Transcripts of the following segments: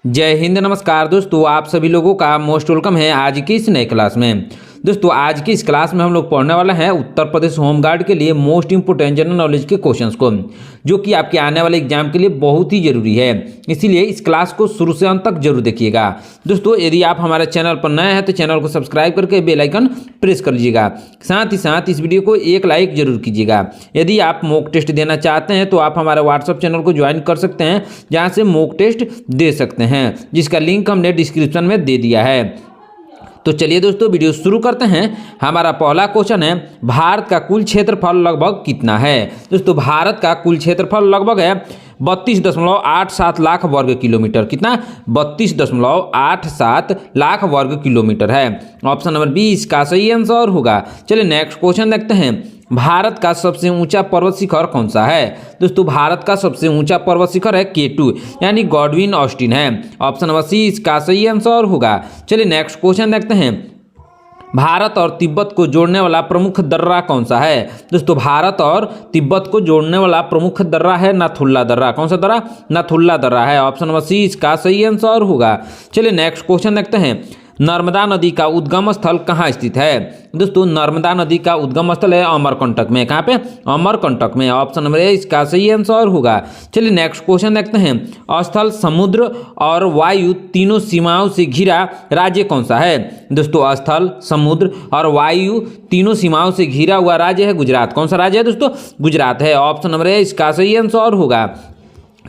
जय हिंद, नमस्कार दोस्तों। आप सभी लोगों का मोस्ट वेलकम है आज की इस नई क्लास में। दोस्तों आज की इस क्लास में हम लोग पढ़ने वाला है उत्तर प्रदेश होमगार्ड के लिए मोस्ट इंपोर्टेंट जनरल नॉलेज के क्वेश्चंस को, जो कि आपके आने वाले एग्जाम के लिए बहुत ही जरूरी है। इसीलिए इस क्लास को शुरू से अंत तक जरूर देखिएगा। दोस्तों यदि आप हमारे चैनल पर नए हैं तो चैनल को सब्सक्राइब करके बेल आइकन प्रेस कर लीजिएगा। साथ ही साथ इस वीडियो को एक लाइक जरूर कीजिएगा। यदि आप मॉक टेस्ट देना चाहते हैं तो आप हमारे व्हाट्सएप चैनल को ज्वाइन कर सकते हैं, जहां से मॉक टेस्ट दे सकते हैं, जिसका लिंक हमने डिस्क्रिप्शन में दे दिया है। तो चलिए दोस्तों वीडियो शुरू करते हैं। हमारा पहला क्वेश्चन है, भारत का कुल क्षेत्रफल लगभग कितना है। दोस्तों भारत का कुल क्षेत्रफल लगभग है 32.87 लाख वर्ग किलोमीटर। कितना? 32.87 लाख वर्ग किलोमीटर है। ऑप्शन नंबर बी इसका सही आंसर होगा। चलिए नेक्स्ट क्वेश्चन देखते हैं, भारत का सबसे ऊंचा पर्वत शिखर कौन सा है। दोस्तों भारत का सबसे ऊंचा पर्वत शिखर है K2 यानी गॉडविन ऑस्टिन है। ऑप्शन नंबर सी इसका सही आंसर होगा। चलिए नेक्स्ट क्वेश्चन देखते हैं, भारत और तिब्बत को जोड़ने वाला प्रमुख दर्रा कौन सा है। दोस्तों भारत और तिब्बत को जोड़ने वाला प्रमुख दर्रा है नाथुला दर्रा। कौन सा दर्रा? नाथुला दर्रा है। ऑप्शन नंबर सी इसका सही आंसर होगा। चलिए नेक्स्ट क्वेश्चन देखते हैं, नर्मदा नदी का उद्गम स्थल कहाँ स्थित है। दोस्तों नर्मदा नदी का उद्गम स्थल है अमरकंटक में। कहाँ पे? अमरकंटक में। ऑप्शन नंबर ए इसका सही आंसर होगा। चलिए नेक्स्ट क्वेश्चन देखते हैं, स्थल, समुद्र और वायु तीनों सीमाओं से घिरा राज्य कौन सा है। दोस्तों स्थल, समुद्र और वायु तीनों सीमाओं से घिरा हुआ राज्य है गुजरात। कौन सा राज्य है दोस्तों? गुजरात है। ऑप्शन नंबर ए इसका सही आंसर होगा।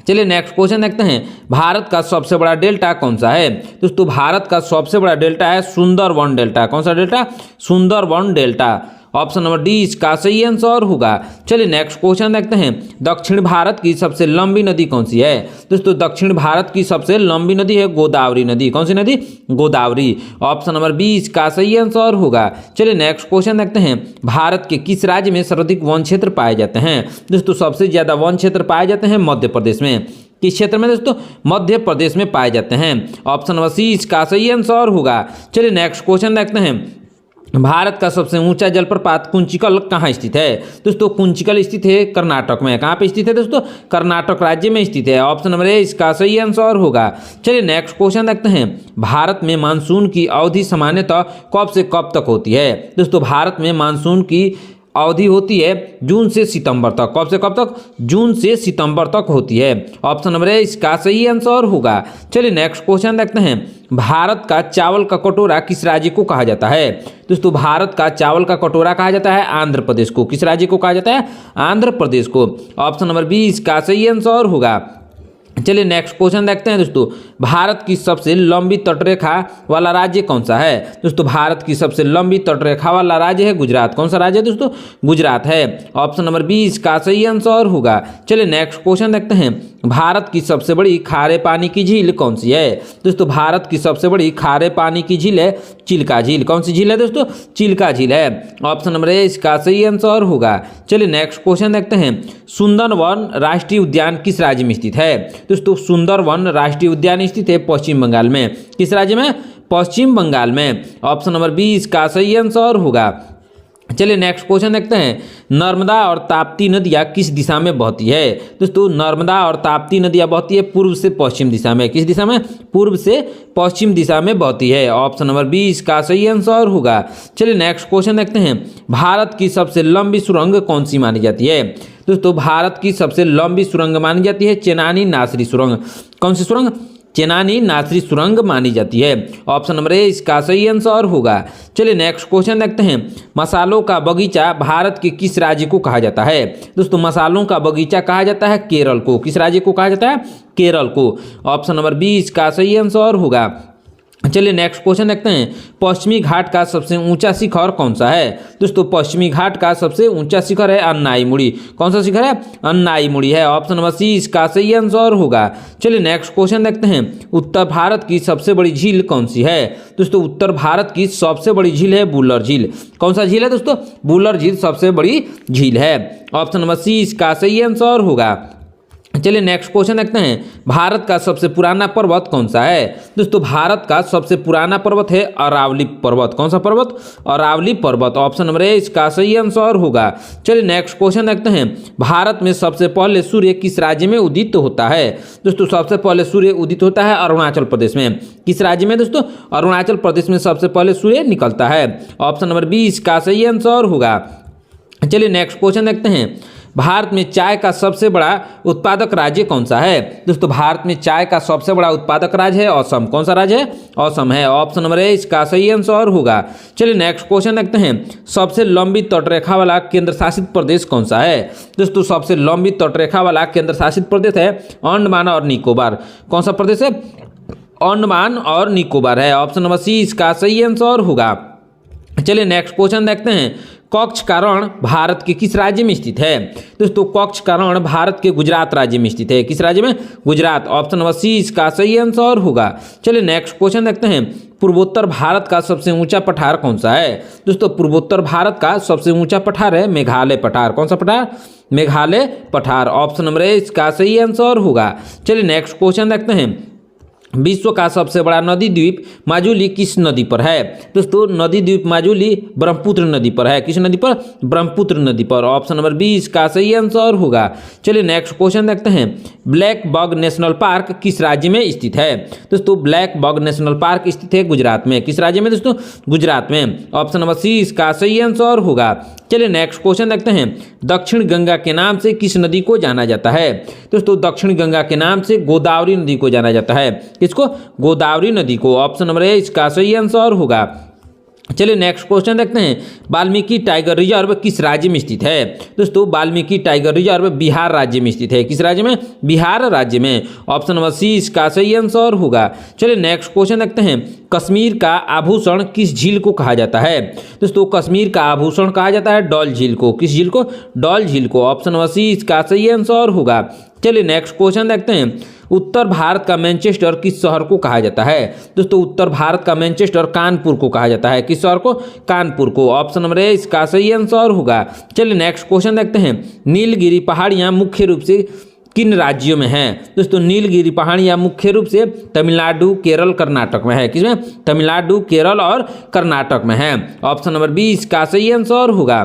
चलिए नेक्स्ट क्वेश्चन देखते हैं, भारत का सबसे बड़ा डेल्टा कौन सा है। दोस्तों भारत का सबसे बड़ा डेल्टा है सुंदरबन डेल्टा। कौन सा delta? Sundarban delta. Option number D इसका सही आंसर होगा। चलिए नेक्स्ट क्वेश्चन देखते हैं, दक्षिण भारत की सबसे लंबी नदी कौन सी है। दोस्तों दक्षिण भारत की सबसे लंबी नदी है गोदावरी नदी। कौन सी नदी? गोदावरी। ऑप्शन नंबर बी इसका सही आंसर होगा। चलिए नेक्स्ट क्वेश्चन देखते हैं, भारत के किस राज्य में सर्वाधिक वन क्षेत्र पाए जाते हैं। दोस्तों सबसे ज्यादा वन क्षेत्र पाए जाते हैं मध्य प्रदेश में। किस क्षेत्र में दोस्तों? मध्य प्रदेश में पाए जाते हैं। ऑप्शन नंबर सी इसका सही आंसर होगा। चलिए नेक्स्ट क्वेश्चन देखते हैं, भारत का सबसे ऊंचा जलप्रपात कुंचिकल कहाँ स्थित है। दोस्तों कुंचिकल स्थित है कर्नाटक में। कहाँ पे स्थित है दोस्तों? कर्नाटक राज्य में स्थित है। ऑप्शन नंबर ए इसका सही आंसर होगा। चलिए नेक्स्ट क्वेश्चन देखते हैं, भारत में मानसून की अवधि सामान्यतः कब से कब तक होती है। दोस्तों भारत में मानसून की अवधि होती है जून से सितंबर तक। कब से कब तक? जून से सितंबर तक होती है। ऑप्शन नंबर ए इसका सही आंसर होगा। चलिए नेक्स्ट क्वेश्चन देखते हैं, भारत का चावल का कटोरा किस राज्य को कहा जाता है। दोस्तों भारत का चावल का कटोरा कहा जाता है आंध्र प्रदेश को। किस राज्य को कहा जाता है? आंध्र प्रदेश को। ऑप्शन नंबर बी इसका सही आंसर होगा। चलिए नेक्स्ट क्वेश्चन देखते हैं दोस्तों, भारत की सबसे लंबी तटरेखा वाला राज्य कौन सा है। दोस्तों भारत की सबसे लंबी तटरेखा वाला राज्य है गुजरात। कौन सा राज्य है दोस्तों? गुजरात है। ऑप्शन नंबर बी इसका सही आंसर होगा। चलिए नेक्स्ट क्वेश्चन देखते हैं, भारत की सबसे बड़ी खारे पानी की झील कौन सी है। दोस्तों भारत की सबसे बड़ी खारे पानी की झील है चिल्का झील। कौन सी झील है दोस्तों? चिल्का झील है। ऑप्शन नंबर ए इसका सही आंसर होगा। चलिए नेक्स्ट क्वेश्चन देखते हैं, सुंदरवन राष्ट्रीय उद्यान किस राज्य में स्थित है। दोस्तों सुंदरवन राष्ट्रीय उद्यान स्थित है पश्चिम बंगाल में। किस राज्य में? पश्चिम बंगाल में। ऑप्शन नंबर बी इसका सही आंसर होगा। चलिए नेक्स्ट क्वेश्चन देखते हैं, नर्मदा और ताप्ती नदियाँ किस दिशा में बहती है। दोस्तों नर्मदा और ताप्ती नदियाँ बहती है पूर्व से पश्चिम दिशा में। किस दिशा में? पूर्व से पश्चिम दिशा में बहती है। ऑप्शन नंबर बी इसका सही आंसर होगा। चलिए नेक्स्ट क्वेश्चन देखते हैं, भारत की सबसे लंबी सुरंग कौन सी मानी जाती है। दोस्तों भारत की सबसे लंबी सुरंग मानी जाती है चेनानी नासरी सुरंग। कौन सी सुरंग? चेनानी नासरी सुरंग मानी जाती है। ऑप्शन नंबर ए इसका सही आंसर होगा। चलिए नेक्स्ट क्वेश्चन देखते हैं, मसालों का बगीचा भारत के किस राज्य को कहा जाता है। दोस्तों मसालों का बगीचा कहा जाता है केरल को। किस राज्य को कहा जाता है? केरल को। ऑप्शन नंबर बी इसका सही आंसर होगा। चलिए नेक्स्ट क्वेश्चन देखते हैं, पश्चिमी घाट का सबसे ऊंचा शिखर कौन सा है। दोस्तों पश्चिमी घाट का सबसे ऊंचा शिखर है अन्नाईमुड़ी। कौन सा शिखर है? अन्नाईमुड़ी है। ऑप्शन नंबर सी इसका सही आंसर होगा। चलिए नेक्स्ट क्वेश्चन देखते हैं, उत्तर भारत की सबसे बड़ी झील कौन सी है। दोस्तों उत्तर भारत की सबसे बड़ी झील है बुलर झील। कौन सा झील है दोस्तों? बुलर झील सबसे बड़ी झील है। ऑप्शन नंबर सी इसका सही आंसर होगा। चलिए नेक्स्ट क्वेश्चन देखते हैं, भारत का सबसे पुराना पर्वत कौन सा है? दोस्तों भारत का सबसे पुराना पर्वत है अरावली पर्वत। कौन सा पर्वत? अरावली पर्वत। ऑप्शन नंबर ए इसका सही आंसर होगा। चलिए नेक्स्ट क्वेश्चन देखते हैं, भारत में सबसे पहले सूर्य किस राज्य में उदित होता है? दोस्तों सबसे पहले सूर्य उदित होता है अरुणाचल प्रदेश में। किस राज्य में दोस्तों? अरुणाचल प्रदेश में सबसे पहले सूर्य निकलता है। ऑप्शन नंबर बी इसका सही आंसर होगा। चलिए नेक्स्ट क्वेश्चन देखते हैं, भारत में चाय का सबसे बड़ा उत्पादक राज्य कौन सा है? दोस्तों भारत में चाय का सबसे बड़ा उत्पादक राज्य है असम। कौन सा राज्य है? असम है। ऑप्शन नंबर ए इसका सही आंसर होगा। चलिए नेक्स्ट क्वेश्चन देखते हैं, सबसे लंबी तटरेखा वाला केंद्र शासित प्रदेश कौन सा है? दोस्तों सबसे लंबी तटरेखा वाला केंद्र शासित प्रदेश है अंडमान और निकोबार। कौन सा प्रदेश है? अंडमान और निकोबार है। ऑप्शन नंबर सी इसका सही आंसर होगा। चलिए नेक्स्ट क्वेश्चन देखते हैं, कच्छ का रण भारत के किस राज्य में स्थित है? दोस्तों कच्छ का रण भारत के गुजरात राज्य में स्थित है। किस राज्य में? गुजरात। ऑप्शन नंबर सी इसका सही आंसर होगा। चलिए नेक्स्ट क्वेश्चन देखते हैं, पूर्वोत्तर भारत का सबसे ऊंचा पठार कौन सा है? दोस्तों पूर्वोत्तर भारत का सबसे ऊंचा पठार है मेघालय पठार। कौन सा पठार? मेघालय पठार। ऑप्शन नंबर ए इसका सही आंसर होगा। चलिए नेक्स्ट क्वेश्चन देखते हैं, विश्व का सबसे बड़ा नदी द्वीप माजुली किस नदी पर है? दोस्तों नदी द्वीप माजुली ब्रह्मपुत्र नदी पर है। किस नदी पर? ब्रह्मपुत्र नदी पर। ऑप्शन नंबर बी इसका सही आंसर होगा। चलिए नेक्स्ट क्वेश्चन देखते हैं, ब्लैक बग नेशनल पार्क किस राज्य में स्थित है? दोस्तों ब्लैक बग नेशनल पार्क स्थित है गुजरात में। किस राज्य में दोस्तों? गुजरात में। ऑप्शन नंबर सी इसका सही आंसर होगा। चलिए नेक्स्ट क्वेश्चन देखते हैं, दक्षिण गंगा के नाम से किस नदी को जाना जाता है? दोस्तों दक्षिण गंगा के नाम से गोदावरी नदी को जाना जाता है। किसको? गोदावरी नदी को। ऑप्शन नंबर ए इसका सही आंसर होगा। चलिए नेक्स्ट क्वेश्चन देखते हैं, वाल्मीकि टाइगर रिजर्व किस राज्य में स्थित है? दोस्तों वाल्मीकि टाइगर रिजर्व बिहार राज्य में स्थित है। किस राज्य में? बिहार राज्य में। ऑप्शन नंबर सी इसका सही आंसर होगा। चलिए नेक्स्ट क्वेश्चन देखते हैं, कश्मीर का आभूषण किस झील को कहा जाता है? दोस्तों कश्मीर का आभूषण कहा जाता है डल झील को। किस झील को? डल झील को। ऑप्शन नंबर सी इसका सही आंसर होगा। चलिए नेक्स्ट क्वेश्चन देखते हैं, उत्तर भारत का मैनचेस्टर किस शहर को कहा जाता है? दोस्तों उत्तर भारत का मैनचेस्टर कानपुर को कहा जाता है। किस शहर को? कानपुर को। ऑप्शन नंबर ए इसका सही आंसर होगा। चलिए नेक्स्ट क्वेश्चन देखते हैं, नीलगिरी पहाड़ियां मुख्य रूप से किन राज्यों में हैं? दोस्तों नीलगिरी पहाड़ियां मुख्य रूप से तमिलनाडु, केरल, कर्नाटक में है। किसमें? तमिलनाडु, केरल और कर्नाटक में है। ऑप्शन नंबर बी इसका सही आंसर होगा।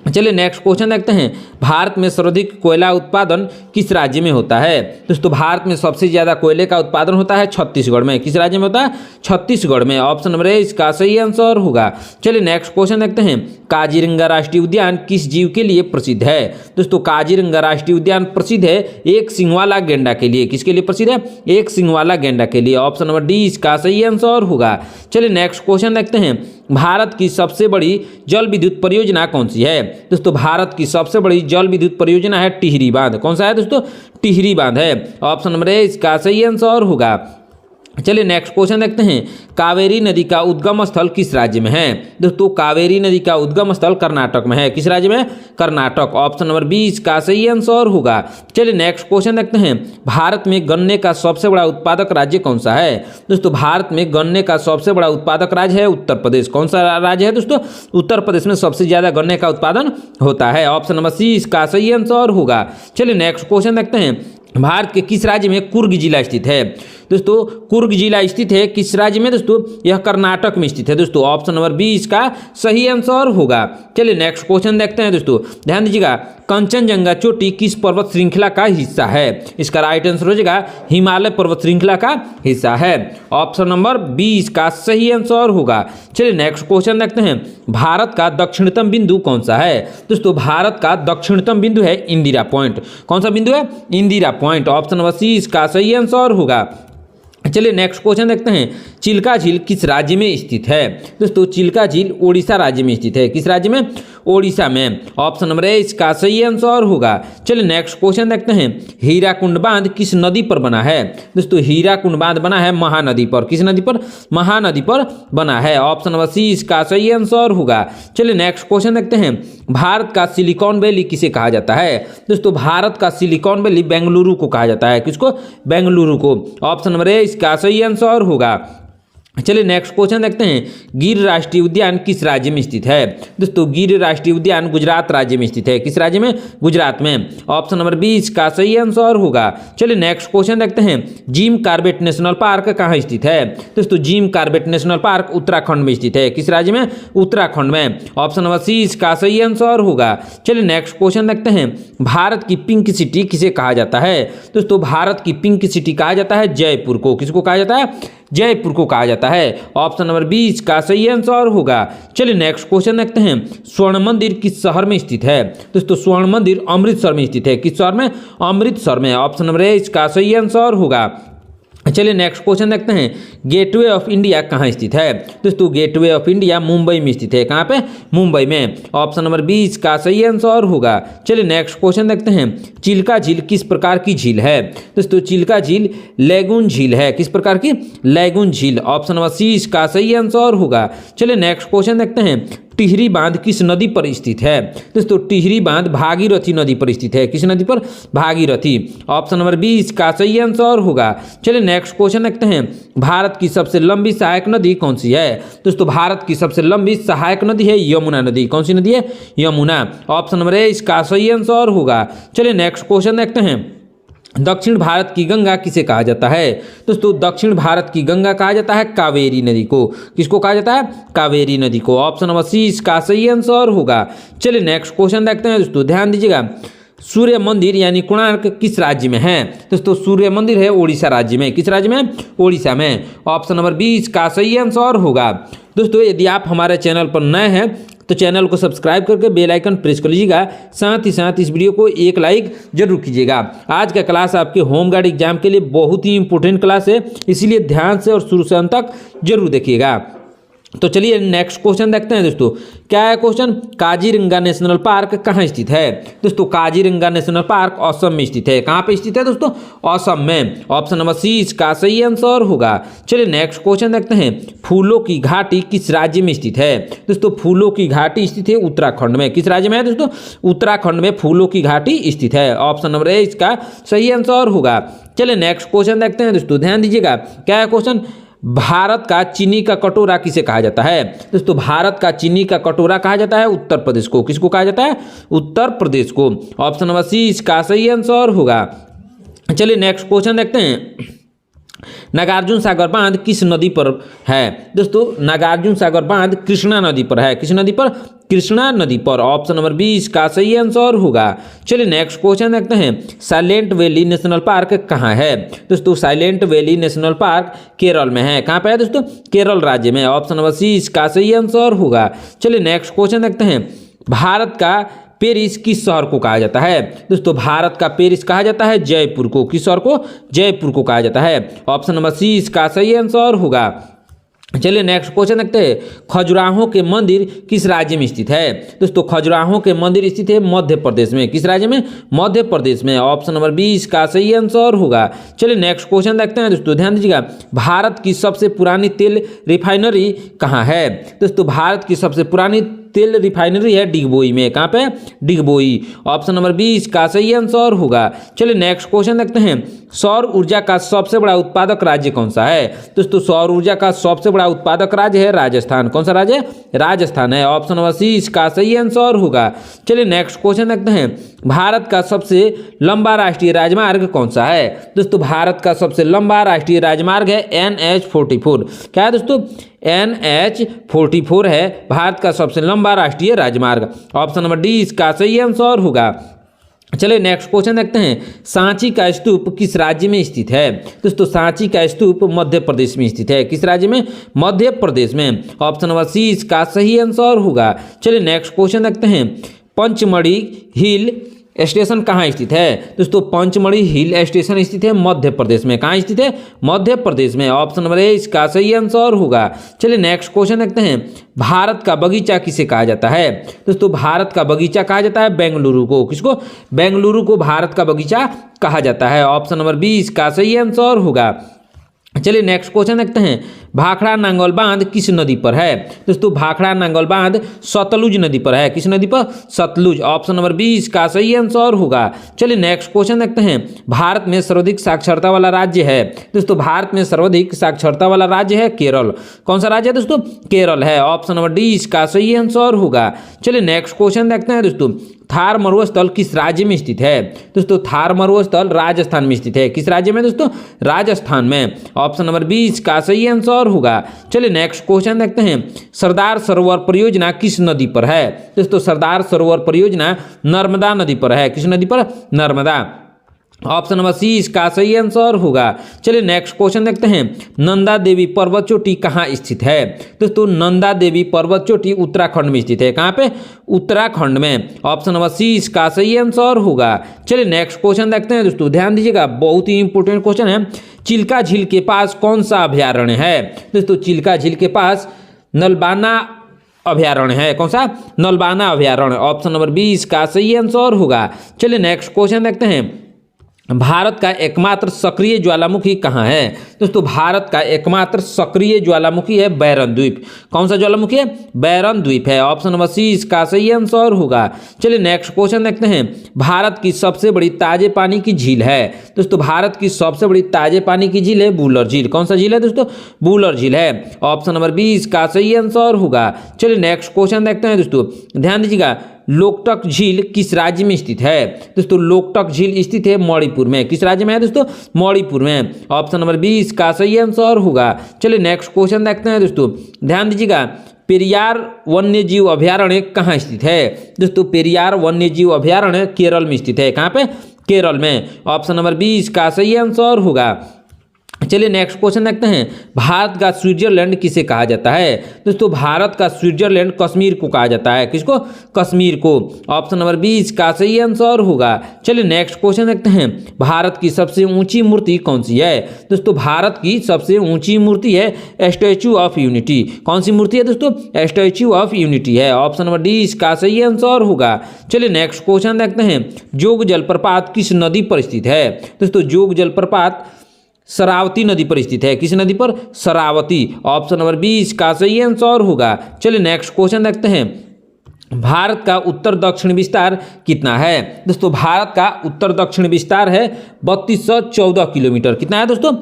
चलिए नेक्स्ट क्वेश्चन देखते हैं, भारत में सर्वाधिक कोयला उत्पादन किस राज्य में होता है? दोस्तों भारत में सबसे ज्यादा कोयले का उत्पादन होता है छत्तीसगढ़ में। किस राज्य में होता है? छत्तीसगढ़ में। ऑप्शन नंबर ए इसका सही आंसर होगा। चलिए नेक्स्ट क्वेश्चन देखते हैं, काजीरंगा राष्ट्रीय उद्यान किस जीव के लिए प्रसिद्ध है? दोस्तों काजीरंगा राष्ट्रीय उद्यान प्रसिद्ध है एक सींग वाला गेंडा के लिए। किसके लिए प्रसिद्ध है? एक सींग वाला गेंडा के लिए। ऑप्शन नंबर डी इसका सही आंसर होगा। चलिए नेक्स्ट क्वेश्चन देखते हैं, भारत की सबसे बड़ी जल विद्युत परियोजना कौन सी है? दोस्तों भारत की सबसे बड़ी जल विद्युत परियोजना है टिहरी बांध। कौन सा है दोस्तों? टिहरी बांध है। ऑप्शन नंबर ए इसका सही आंसर होगा। चलिए नेक्स्ट क्वेश्चन देखते हैं, कावेरी नदी का उद्गम स्थल किस राज्य में है? दोस्तों कावेरी नदी का उद्गम स्थल कर्नाटक में है। किस राज्य में? कर्नाटक। ऑप्शन नंबर बी इसका सही आंसर होगा। चलिए नेक्स्ट क्वेश्चन देखते हैं, भारत में गन्ने का सबसे बड़ा उत्पादक राज्य कौन सा है? दोस्तों भारत में गन्ने का सबसे बड़ा उत्पादक राज्य है उत्तर प्रदेश। कौन सा राज्य है दोस्तों? उत्तर प्रदेश में सबसे ज्यादा गन्ने का उत्पादन होता है। ऑप्शन नंबर सी इसका सही आंसर होगा। चलिए नेक्स्ट क्वेश्चन देखते हैं, भारत के किस राज्य में कुर्ग जिला स्थित है? दोस्तों कुर्ग जिला स्थित है किस राज्य में दोस्तों? यह कर्नाटक में स्थित है दोस्तों। ऑप्शन नंबर बी इसका सही आंसर होगा। चलिए नेक्स्ट क्वेश्चन देखते हैं दोस्तों, ध्यान दीजिएगा, कंचनजंगा चोटी किस पर्वत श्रृंखला का हिस्सा है? इसका राइट आंसर हो जाएगा हिमालय पर्वत श्रृंखला का हिस्सा है। ऑप्शन नंबर बी इसका सही आंसर होगा। चलिए नेक्स्ट क्वेश्चन देखते हैं, भारत का दक्षिणतम बिंदु कौन सा है? दोस्तों भारत का दक्षिणतम बिंदु है इंदिरा पॉइंट। कौन सा बिंदु है? Indira point. Option number C इसका सही आंसर होगा। चलिए नेक्स्ट क्वेश्चन देखते हैं, चिल्का झील किस राज्य में स्थित है? दोस्तों चिल्का झील ओडिशा राज्य में स्थित है। किस राज्य में? ओडिशा में। ऑप्शन नंबर ए इसका सही आंसर होगा। चलिए नेक्स्ट क्वेश्चन देखते हैं, हीराकुंड बांध किस नदी पर बना है? दोस्तों हीराकुंड बांध बना है महानदी पर। किस नदी पर? महानदी पर बना है। ऑप्शन नंबर सी इसका सही आंसर होगा। चलिए नेक्स्ट क्वेश्चन देखते हैं, भारत का सिलिकॉन वैली किसे कहा जाता है? दोस्तों भारत का सिलिकॉन वैली बेंगलुरु को कहा जाता है। किसको? बेंगलुरु को। ऑप्शन नंबर ए इसका सही आंसर होगा। चलिए नेक्स्ट क्वेश्चन देखते हैं, गिर राष्ट्रीय उद्यान किस राज्य में स्थित है? दोस्तों गिर राष्ट्रीय उद्यान गुजरात राज्य में स्थित है। किस राज्य में? गुजरात में। ऑप्शन नंबर 20 का सही आंसर होगा। चलिए नेक्स्ट क्वेश्चन देखते हैं, जिम कॉर्बेट नेशनल पार्क कहाँ स्थित है? दोस्तों Jim Corbett national park Uttarakhand में स्थित है। किस राज्य में? उत्तराखंड में। ऑप्शन नंबर 30 का सही आंसर होगा। चलिए नेक्स्ट क्वेश्चन देखते हैं, भारत की पिंक सिटी किसे कहा जाता है? दोस्तों भारत की पिंक सिटी कहा जाता है जयपुर को। किसको कहा जाता है? जयपुर को कहा जाता है। ऑप्शन नंबर 20 का सही आंसर होगा। चलिए नेक्स्ट क्वेश्चन देखते हैं, स्वर्ण मंदिर किस शहर में स्थित है? दोस्तों स्वर्ण मंदिर अमृतसर में स्थित है। किस शहर में? अमृतसर में। ऑप्शन नंबर 21 का सही आंसर होगा। चलिए नेक्स्ट क्वेश्चन देखते हैं, गेटवे ऑफ इंडिया कहाँ स्थित है? दोस्तों गेटवे ऑफ इंडिया मुंबई में स्थित है। कहाँ पे? मुंबई में। ऑप्शन नंबर 20 का सही आंसर होगा। चलिए नेक्स्ट क्वेश्चन देखते हैं, चिल्का झील किस प्रकार की झील है? दोस्तों चिल्का झील लैगून झील है। किस प्रकार की? लैगून झील। ऑप्शन नंबर 30 का सही आंसर होगा। चलिए नेक्स्ट क्वेश्चन देखते हैं, टिहरी बांध किस नदी पर स्थित है? दोस्तों टिहरी बांध भागीरथी नदी पर स्थित है। किस नदी पर? भागीरथी। ऑप्शन नंबर 20 का सही आंसर होगा। चलिए नेक्स्ट क्वेश्चन देखते हैं, भारत की सबसे लंबी सहायक नदी कौन सी है? दोस्तों भारत की सबसे लंबी सहायक नदी है यमुना नदी। कौन सी नदी है? यमुना। ऑप्शन नंबर 21 का सही आंसर होगा। चलिए नेक्स्ट क्वेश्चन देखते हैं, दक्षिण भारत की गंगा किसे कहा जाता है? दोस्तों दक्षिण भारत की गंगा कहा जाता है कावेरी नदी को। किसको कहा जाता है? कावेरी नदी को। ऑप्शन नंबर 30 का सही आंसर होगा। चलिए नेक्स्ट क्वेश्चन देखते हैं दोस्तों, ध्यान दीजिएगा, सूर्य मंदिर यानी कोणार्क किस राज्य में है? दोस्तों सूर्य मंदिर है उड़ीसा राज्य में। किस राज्य में? उड़ीसा में। ऑप्शन नंबर 20 का सही आंसर होगा। दोस्तों यदि आप हमारे चैनल पर नए हैं तो चैनल को सब्सक्राइब करके बेल आइकन प्रेस कर लीजिएगा। साथ ही साथ इस वीडियो को एक लाइक जरूर कीजिएगा। आज का क्लास आपके होम गार्ड एग्जाम के लिए बहुत ही इंपॉर्टेंट क्लास है, इसीलिए ध्यान से और शुरू से अंत तक जरूर देखिएगा। तो चलिए नेक्स्ट क्वेश्चन देखते हैं दोस्तों, क्या है क्वेश्चन, काजीरंगा नेशनल पार्क कहाँ स्थित है? दोस्तों काजीरंगा नेशनल पार्क असम में स्थित है। कहाँ पे स्थित है दोस्तों? असम में। ऑप्शन नंबर 30 का सही आंसर होगा। चलिए नेक्स्ट क्वेश्चन देखते हैं, फूलों की घाटी किस राज्य में स्थित है? दोस्तों फूलों की घाटी स्थित है उत्तराखंड में। किस राज्य में है दोस्तों? उत्तराखंड में फूलों की घाटी स्थित है। ऑप्शन नंबर 21 का सही आंसर होगा। चलिए नेक्स्ट क्वेश्चन देखते हैं दोस्तों, ध्यान दीजिएगा, क्या है क्वेश्चन, भारत का चीनी का कटोरा किसे कहा जाता है? दोस्तों भारत का चीनी का कटोरा कहा जाता है उत्तर प्रदेश को। किसको कहा जाता है? उत्तर प्रदेश को। ऑप्शन नंबर 30 का सही आंसर होगा। चलिए नेक्स्ट क्वेश्चन देखते हैं, नागार्जुन सागर बांध किस नदी पर है? दोस्तों नागार्जुन सागर बांध कृष्णा नदी पर है। किस नदी पर? कृष्णा नदी पर। ऑप्शन नंबर 20 का सही आंसर होगा। चलिए नेक्स्ट क्वेश्चन देखते हैं, साइलेंट वैली नेशनल पार्क कहाँ है? दोस्तों silent valley national park Kerala में है। कहाँ पे है दोस्तों? केरल राज्य में। ऑप्शन नंबर 30 का सही आंसर होगा। चलिए नेक्स्ट क्वेश्चन देखते हैं, भारत का पेरिस किस शहर को कहा जाता है? दोस्तों भारत का पेरिस कहा जाता है जयपुर को। किस शहर को? जयपुर को कहा जाता है। ऑप्शन नंबर 30 का सही आंसर होगा। चलिए नेक्स्ट क्वेश्चन देखते हैं, खजुराहो के मंदिर किस राज्य में स्थित है? दोस्तों खजुराहो के मंदिर स्थित है मध्य प्रदेश में। किस राज्य में? मध्य प्रदेश में। ऑप्शन नंबर 20 का सही आंसर होगा। चलिए नेक्स्ट क्वेश्चन देखते हैं दोस्तों, ध्यान दीजिएगा, भारत की सबसे पुरानी तेल रिफाइनरी कहाँ है? दोस्तों भारत की सबसे पुरानी तेल रिफाइनरी है डिगबोई में। कहाँ पे? डिगबोई। ऑप्शन नंबर 20 का सही आंसर होगा। चलिए नेक्स्ट क्वेश्चन देखते हैं, सौर ऊर्जा का सबसे बड़ा उत्पादक राज्य कौन सा है? दोस्तों सौर ऊर्जा का सबसे बड़ा उत्पादक राज्य है राजस्थान। कौन सा राज्य है? राजस्थान है। ऑप्शन नंबर 30 का सही आंसर होगा। चलिए नेक्स्ट क्वेश्चन देखते हैं, भारत का सबसे लंबा राष्ट्रीय राजमार्ग कौन सा है? दोस्तों भारत का सबसे लंबा राष्ट्रीय राजमार्ग है NH44। क्या है दोस्तों? NH44 है भारत का सबसे लंबा राष्ट्रीय राजमार्ग। ऑप्शन नंबर 20 का सही आंसर होगा। चलिए नेक्स्ट क्वेश्चन देखते हैं, सांची का स्तूप किस राज्य में स्थित है? दोस्तों सांची का स्तूप मध्य प्रदेश में स्थित है। किस राज्य में? मध्य प्रदेश में। ऑप्शन नंबर 30 का सही आंसर होगा। चलिए नेक्स्ट क्वेश्चन देखते हैं, पंचमढ़ी हिल स्टेशन कहाँ स्थित है? दोस्तों पंचमढ़ी हिल स्टेशन स्थित है मध्य प्रदेश में। कहाँ स्थित है? मध्य प्रदेश में। ऑप्शन नंबर 21 का सही आंसर होगा। चलिए नेक्स्ट क्वेश्चन देखते हैं, भारत का बगीचा किसे कहा जाता है? दोस्तों भारत का बगीचा कहा जाता है बेंगलुरु को। किसको? बेंगलुरु को भारत का बगीचा कहा जाता है। ऑप्शन नंबर 20 का सही आंसर होगा। चलिए नेक्स्ट क्वेश्चन देखते हैं, भाखड़ा नांगल बांध किस नदी पर है? दोस्तों भाखड़ा नांगल बांध सतलुज नदी पर है। किस नदी पर? सतलुज। ऑप्शन नंबर 20 का सही आंसर होगा। चलिए नेक्स्ट क्वेश्चन देखते हैं, भारत में सर्वाधिक साक्षरता वाला राज्य है? दोस्तों भारत में सर्वाधिक साक्षरता वाला राज्य है केरल। कौन सा राज्य है दोस्तों? केरल है। ऑप्शन नंबर 20 का सही आंसर होगा। चलिए नेक्स्ट क्वेश्चन देखते हैं दोस्तों, थार मरुस्थल किस राज्य में स्थित है? दोस्तों थार मरुस्थल राजस्थान में स्थित है। किस राज्य में दोस्तों? राजस्थान में। ऑप्शन नंबर 20 का सही आंसर होगा। चलिए नेक्स्ट क्वेश्चन देखते हैं, सरदार सरोवर परियोजना किस नदी पर है? दोस्तों सरदार सरोवर परियोजना नर्मदा नदी पर है। किस नदी पर? नर्मदा। ऑप्शन नंबर सी इसका सही आंसर होगा। चलिए नेक्स्ट क्वेश्चन देखते हैं, नंदा देवी पर्वत चोटी कहाँ स्थित है? दोस्तों नंदा देवी पर्वत चोटी उत्तराखंड में स्थित है। कहाँ पे? उत्तराखंड में। ऑप्शन नंबर सी इसका सही आंसर होगा। चलिए नेक्स्ट क्वेश्चन देखते हैं दोस्तों, ध्यान दीजिएगा, बहुत ही इंपॉर्टेंट क्वेश्चन है। चिल्का झील के पास कौन सा अभ्यारण्य है? दोस्तों चिल्का झील के पास नलबाना अभ्यारण्य है। कौन सा? नलबाना अभ्यारण्य। ऑप्शन नंबर 20 का सही आंसर होगा। चलिए नेक्स्ट क्वेश्चन देखते हैं, भारत का एकमात्र सक्रिय ज्वालामुखी कहाँ है? दोस्तों भारत का एकमात्र सक्रिय ज्वालामुखी है बैरन द्वीप। कौन सा ज्वालामुखी है? बैरन द्वीप है। ऑप्शन नंबर सी इसका सही आंसर होगा। चलिए नेक्स्ट क्वेश्चन देखते हैं, भारत की सबसे बड़ी ताजे पानी की झील है? दोस्तों भारत की सबसे बड़ी ताजे पानी की झील है वुलर झील। कौन सा झील है दोस्तों? वुलर झील है। ऑप्शन नंबर 20 का सही आंसर होगा। चलिए नेक्स्ट क्वेश्चन देखते हैं दोस्तों, ध्यान दीजिएगा, लोकटक झील किस राज्य में स्थित है? दोस्तों लोकटक झील स्थित है मणिपुर में। किस राज्य में है दोस्तों? मणिपुर में। ऑप्शन नंबर 20 का सही आंसर होगा। चलिए नेक्स्ट क्वेश्चन देखते हैं दोस्तों, ध्यान दीजिएगा, पेरियार वन्यजीव अभ्यारण्य कहाँ स्थित है? दोस्तों पेरियार वन्यजीव अभ्यारण्य केरल में स्थित है। कहाँ पे? केरल में। ऑप्शन नंबर 20 का सही आंसर होगा। चलिए नेक्स्ट क्वेश्चन देखते हैं, भारत का स्विट्जरलैंड किसे कहा जाता है? दोस्तों भारत का स्विट्जरलैंड कश्मीर को कहा जाता है। किसको? कश्मीर को। ऑप्शन नंबर 20 का सही आंसर होगा। चलिए नेक्स्ट क्वेश्चन देखते हैं, भारत की सबसे ऊंची मूर्ति कौन सी है? दोस्तों भारत की सबसे ऊंची मूर्ति है स्टैच्यू ऑफ यूनिटी। कौन सी मूर्ति है दोस्तों? स्टैच्यू ऑफ यूनिटी है। ऑप्शन नंबर 20 का सही आंसर होगा। चलिए नेक्स्ट क्वेश्चन देखते हैं, जोग जलप्रपात किस नदी पर स्थित है? दोस्तों जोग जलप्रपात शरावती नदी पर स्थित है। किस नदी पर? शरावती। ऑप्शन नंबर 20 का सही आंसर होगा। चलिए नेक्स्ट क्वेश्चन देखते हैं, भारत का उत्तर दक्षिण विस्तार कितना है? दोस्तों भारत का उत्तर दक्षिण विस्तार है 3214 किलोमीटर। कितना है दोस्तों?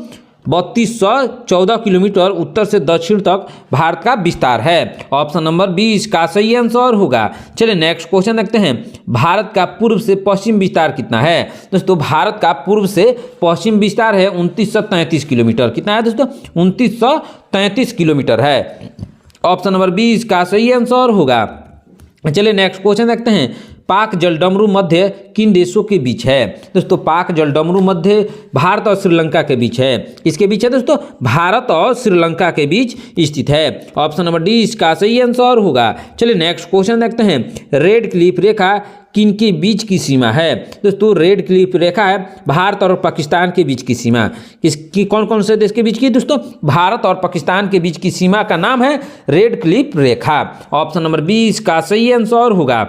3214 किलोमीटर उत्तर से दक्षिण तक भारत का विस्तार है। ऑप्शन नंबर 20 का सही आंसर होगा। चलिए नेक्स्ट क्वेश्चन देखते हैं, भारत का पूर्व से पश्चिम विस्तार कितना है? दोस्तों भारत का पूर्व से पश्चिम विस्तार है 2933 किलोमीटर। कितना है दोस्तों? 2933 किलोमीटर है। ऑप्शन नंबर 20 का सही आंसर होगा। चलिए नेक्स्ट क्वेश्चन देखते हैं, पाक जलडमरू मध्य किन देशों के बीच है? दोस्तों पाक जलडमरू मध्य भारत और श्रीलंका के बीच है। किसके बीच है दोस्तों? भारत और श्रीलंका के बीच स्थित है। ऑप्शन नंबर 20 का सही आंसर होगा। चलिए नेक्स्ट क्वेश्चन देखते हैं, रेड क्लिफ रेखा किन के बीच की सीमा है? दोस्तों रेड क्लिफ रेखा है भारत और पाकिस्तान के बीच की सीमा। किसकी? कौन कौन से देश के बीच की दोस्तों? भारत और पाकिस्तान के बीच की सीमा का नाम है रेड क्लिफ रेखा। ऑप्शन नंबर 20 का सही आंसर होगा।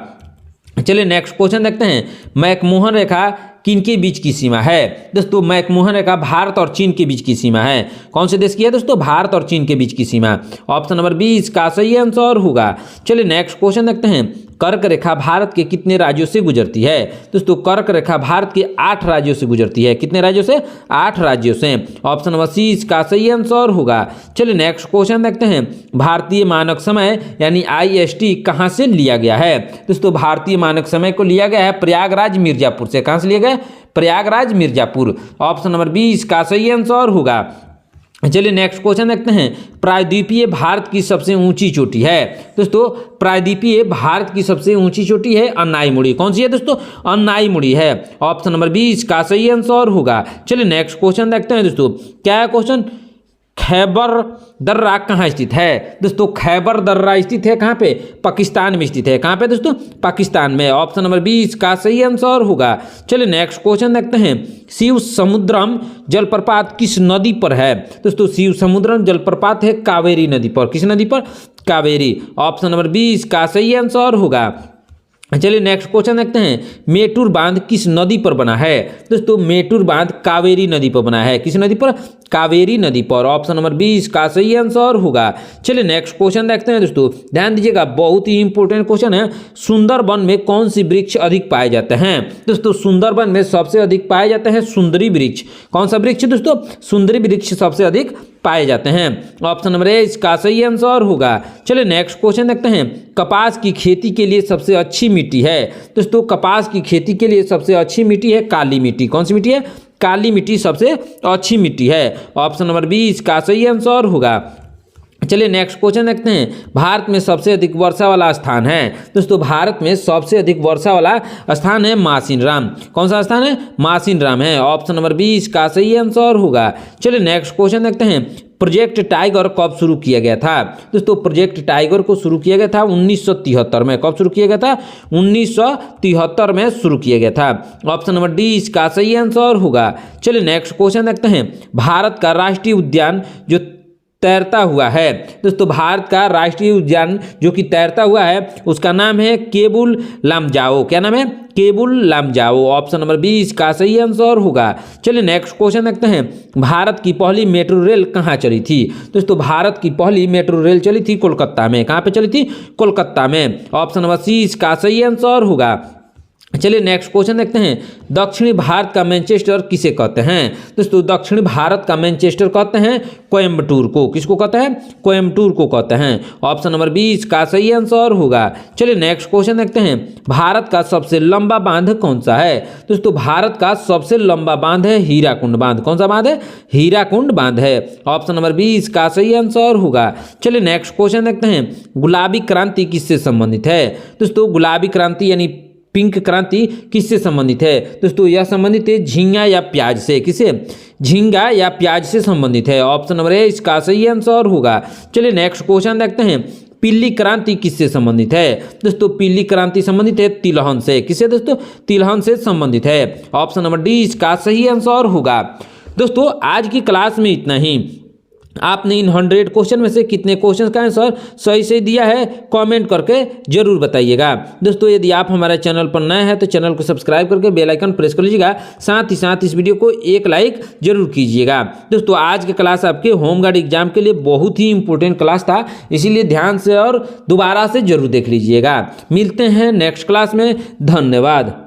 चलिए नेक्स्ट क्वेश्चन देखते हैं, मैकमोहन रेखा किन के बीच की सीमा है? दोस्तों मैकमोहन रेखा भारत और चीन के बीच की सीमा है। कौन से देश की है दोस्तों? भारत और चीन के बीच की सीमा। ऑप्शन नंबर 20 का सही आंसर होगा। चलिए नेक्स्ट क्वेश्चन देखते हैं, कर्क रेखा भारत के कितने राज्यों से गुजरती है? दोस्तों कर्क रेखा भारत के 8 राज्यों से गुजरती है। कितने राज्यों से? 8 राज्यों से। ऑप्शन नंबर सी इसका सही आंसर होगा। चलिए नेक्स्ट क्वेश्चन देखते हैं, भारतीय मानक समय यानी IST कहाँ से लिया गया है? दोस्तों भारतीय मानक समय को लिया गया है प्रयागराज मिर्जापुर से। कहाँ से लिया गया? प्रयागराज मिर्जापुर। ऑप्शन नंबर 20 का सही आंसर होगा। चलिए नेक्स्ट क्वेश्चन देखते हैं, प्रायद्वीपीय भारत की सबसे ऊंची चोटी है? दोस्तों प्रायद्वीपीय भारत की सबसे ऊंची चोटी है अन्नाईमुड़ी। कौन सी है दोस्तों? अन्नाईमुड़ी है। ऑप्शन नंबर 20 का सही आंसर होगा। चलिए नेक्स्ट क्वेश्चन देखते हैं दोस्तों, क्या है क्वेश्चन, खैबर दर्रा कहाँ स्थित है? दोस्तों खैबर दर्रा स्थित है कहाँ पे? पाकिस्तान में स्थित है। कहाँ पे दोस्तों? पाकिस्तान में। ऑप्शन नंबर 20 का सही आंसर होगा। चलिए नेक्स्ट क्वेश्चन देखते हैं, शिव समुद्रम जलप्रपात किस नदी पर है? दोस्तों शिव समुद्रम जलप्रपात है कावेरी नदी पर। किस नदी पर? कावेरी। ऑप्शन नंबर 20 का सही आंसर होगा। चलिए नेक्स्ट क्वेश्चन देखते हैं, मेटूर बांध किस नदी पर बना है? दोस्तों मेटूर बांध कावेरी नदी पर बना है। किस नदी पर? कावेरी नदी पर। ऑप्शन नंबर 20 इसका सही आंसर होगा। चलिए नेक्स्ट क्वेश्चन देखते हैं दोस्तों, ध्यान दीजिएगा, बहुत ही इंपॉर्टेंट क्वेश्चन है। सुंदरबन में कौन सी वृक्ष अधिक पाए जाते हैं? दोस्तों सुंदरबन में सबसे अधिक पाए जाते हैं सुंदरी वृक्ष। कौन सा वृक्ष दोस्तों? सुंदरी वृक्ष सबसे अधिक पाए जाते हैं। ऑप्शन नंबर ए इसका सही आंसर होगा। चलिए नेक्स्ट क्वेश्चन देखते हैं, कपास की खेती के लिए सबसे अच्छी मिट्टी है? दोस्तों कपास की खेती के लिए सबसे अच्छी मिट्टी है काली मिट्टी। कौन सी मिट्टी है? काली मिट्टी सबसे अच्छी मिट्टी है। ऑप्शन नंबर 20 का सही आंसर होगा। चलिए नेक्स्ट क्वेश्चन देखते हैं, भारत में सबसे अधिक वर्षा वाला स्थान है? दोस्तों भारत में सबसे अधिक वर्षा वाला स्थान है मासिनराम। कौन सा स्थान है? मासिनराम है। ऑप्शन नंबर 20 का सही आंसर होगा। चलिए नेक्स्ट क्वेश्चन देखते हैं, प्रोजेक्ट टाइगर कब शुरू किया गया था? दोस्तों प्रोजेक्ट टाइगर को शुरू किया गया था 1973 में। कब शुरू किया गया था? 1973 में शुरू किया गया था। ऑप्शन नंबर डी इसका सही आंसर होगा। चलिए नेक्स्ट क्वेश्चन देखते हैं, भारत का राष्ट्रीय उद्यान जो तैरता हुआ है? दोस्तों भारत का राष्ट्रीय उद्यान जो कि तैरता हुआ है उसका नाम है केबुल लामजाओ। क्या नाम है? केबुल लामजाओ। ऑप्शन नंबर 20 का सही आंसर होगा। चलिए नेक्स्ट क्वेश्चन देखते हैं, भारत की पहली मेट्रो रेल कहाँ चली थी? दोस्तों भारत की पहली मेट्रो रेल चली थी कोलकाता में। कहाँ पे चली थी? कोलकाता में। ऑप्शन नंबर सी इसका सही आंसर होगा। चलिए नेक्स्ट क्वेश्चन देखते हैं, दक्षिणी भारत का मैनचेस्टर किसे कहते हैं? दोस्तों दक्षिणी भारत का मैनचेस्टर कहते हैं कोयम्बटूर को। किसको कहते हैं? कोयम्बटूर को कहते हैं। ऑप्शन नंबर 20 का सही आंसर होगा। चलिए नेक्स्ट क्वेश्चन देखते हैं, भारत का सबसे लंबा बांध कौन सा है? दोस्तों भारत का सबसे लंबा बांध है हीराकुंड बांध। कौन सा बांध है? हीराकुंड बांध है। ऑप्शन नंबर 20 का सही आंसर होगा। चलिए नेक्स्ट क्वेश्चन देखते हैं, गुलाबी क्रांति किससे संबंधित है? दोस्तों गुलाबी क्रांति यानी पिंक क्रांति किससे संबंधित है? दोस्तों यह संबंधित है झींगा या प्याज से। किसे? झींगा या प्याज से संबंधित है। ऑप्शन नंबर ए इसका सही आंसर होगा। चलिए नेक्स्ट क्वेश्चन देखते हैं, पीली क्रांति किससे संबंधित है? दोस्तों पीली क्रांति संबंधित है तिलहन से। किससे दोस्तों? तिलहन से संबंधित है। ऑप्शन नंबर डी इसका सही आंसर होगा। दोस्तों आज की क्लास में इतना ही। आपने इन 100 क्वेश्चन में से कितने क्वेश्चन का आंसर सही से दिया है कमेंट करके जरूर बताइएगा। दोस्तों यदि आप हमारे चैनल पर नए हैं तो चैनल को सब्सक्राइब करके बेल आइकन प्रेस कर लीजिएगा। साथ ही साथ इस वीडियो को एक लाइक जरूर कीजिएगा। दोस्तों आज की क्लास आपके होमगार्ड एग्जाम के लिए बहुत ही इंपॉर्टेंट क्लास था, इसीलिए ध्यान से और दोबारा से जरूर देख लीजिएगा। मिलते हैं नेक्स्ट क्लास में। धन्यवाद।